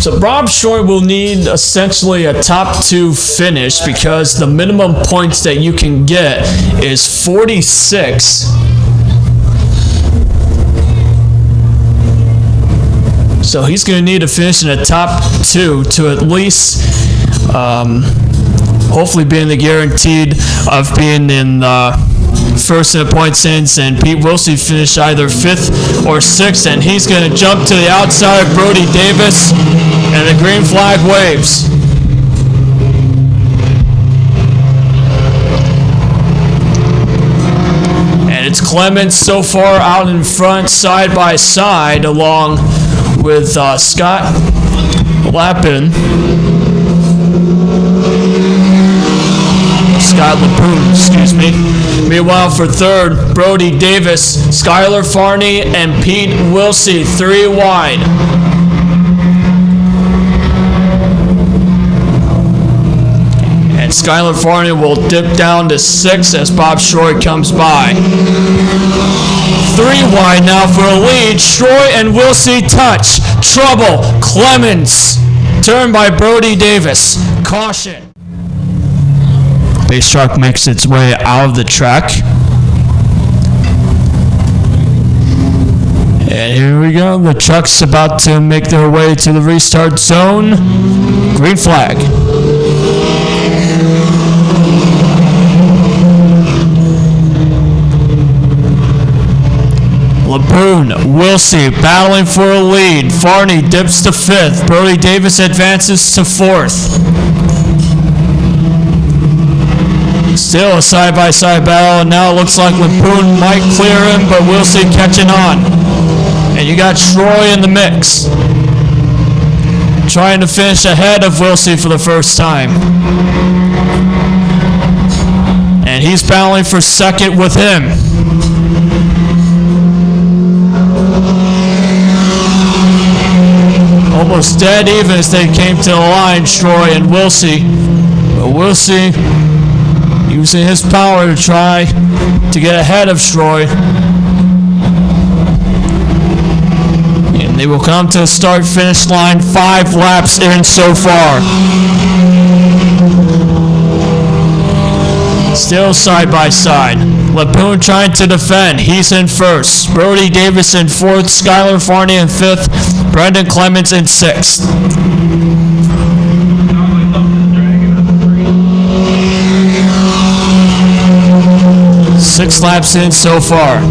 So Bob Short will need essentially a top 2 finish because the minimum points that you can get is 46. So he's going to need to finish in the top 2 to at least hopefully being the guaranteed of being in first in the point standings, and Pete Wilson finished either 5th or 6th, and he's going to jump to the outside of Brody Davis, and the green flag waves. And it's Clements so far out in front, side by side, along with Scott Lappin. Scott Lapoon, excuse me. Meanwhile, for 3rd, Brody Davis, Skylar Farney, and Pete Wilsey, 3 wide. And Skylar Farney will dip down to 6th as Bob Short comes by. 3 wide now for a lead. Troy and Wilsey touch. Trouble. Clemens. Turned by Brody Davis. Caution. Base truck makes its way out of the track. And here we go. The truck's about to make their way to the restart zone. Green flag. Lapoon, Wilsey battling for a lead. Farney dips to 5th. Brody Davis advances to 4th. Still a side-by-side battle, and now it looks like Lapoon might clear him, but Wilsey catching on. And you got Troy in the mix, trying to finish ahead of Wilsey for the first time. And he's battling for 2nd with him. Almost dead even as they came to the line, Troy and Wilsey. But Wilsey using his power to try to get ahead of Troy. And they will come to the start-finish line 5 laps in so far. Still side by side. Lapoon trying to defend. He's in 1st. Brody Davis in 4th. Skylar Farney in 5th. Brendan Clements in 6th. 6 laps in so far.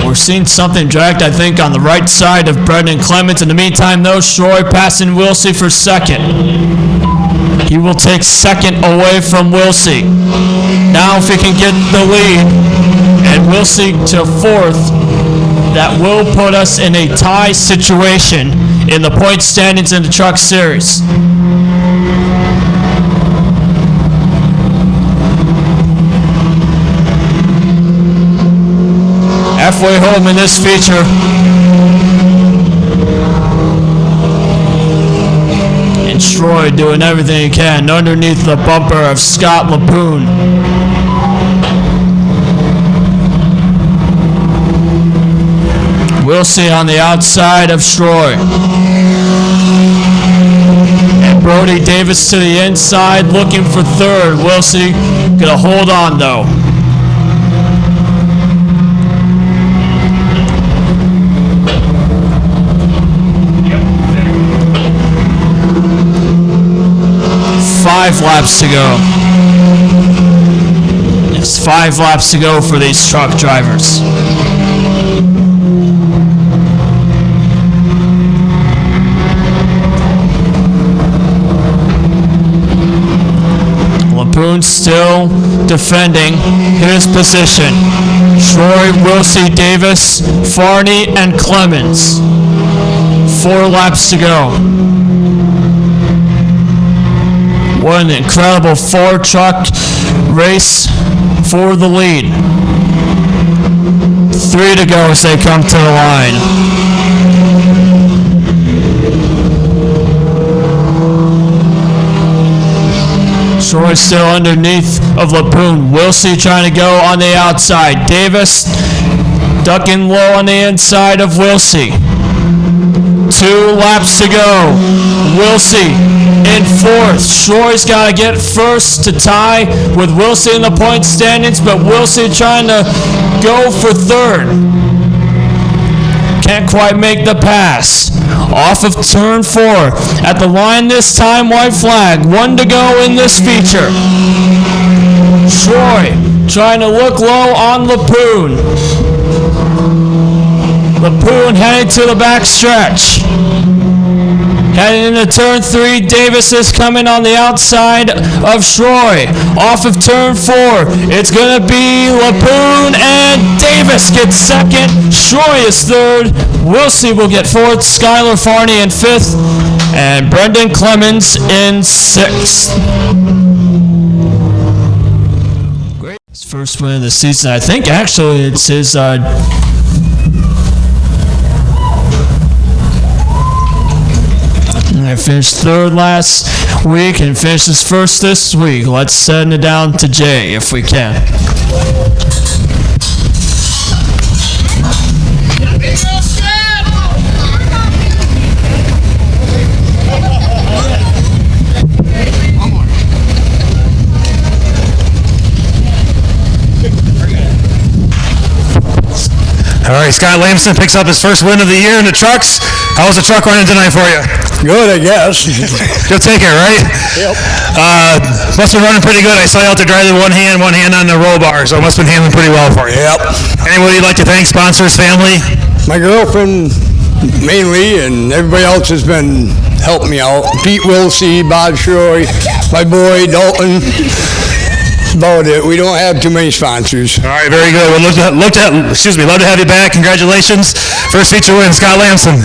We're seeing something dragged, I think, on the right side of Brendan Clements. In the meantime, though, Troy passing Wilsey for 2nd. He will take 2nd away from Wilsey. Now if he can get the lead, and Wilsey to 4th, that will put us in a tie situation in the point standings in the Truck Series. Halfway home in this feature. And Troy doing everything he can underneath the bumper of Scott Lapoon. Wilsey on the outside of Troy. And Brody Davis to the inside looking for 3rd. Wilsey gonna hold on though. Five laps to go. It's 5 laps to go for these truck drivers. Lapoon still defending his position. Troy, Wilsey, Davis, Farney, and Clemens. 4 laps to go. What an incredible 4-truck race for the lead. 3 to go as they come to the line. Troy still underneath of Lapoon. Wilsey trying to go on the outside. Davis ducking low on the inside of Wilsey. 2 laps to go. Wilsey in 4th. Shroy's got to get first to tie with Wilsey in the point standings, but Wilsey trying to go for 3rd. Can't quite make the pass. Off of turn 4. At the line this time, white flag. 1 to go in this feature. Shroy trying to look low on Lapoon. Lapoon heading to the back stretch. Heading into turn 3, Davis is coming on the outside of Shroy. Off of turn 4, it's going to be Lapoon, and Davis gets 2nd. Shroy is 3rd. Wilsey will get 4th. Skylar Farney in 5th. And Brendan Clemens in 6th. Great. His first win of the season. I think actually it's his... I finished 3rd last week and finishes 1st this week. Let's send it down to Jay if we can. All right, Scott Lamson picks up his first win of the year in the trucks. How was the truck running tonight for you? Good, I guess. You'll take it, right? Yep. Must have been running pretty good. I saw you out there driving one hand on the roll bar, so it must have been handling pretty well for you. Yep. Anybody you'd like to thank? Sponsors, family? My girlfriend, mainly, and everybody else has been helping me out. Pete Wilsey, Bob Shroy, my boy, Dalton. About it. We don't have too many sponsors. All right, very good. We'd love to have you back. Congratulations. First feature win, Scott Lamson.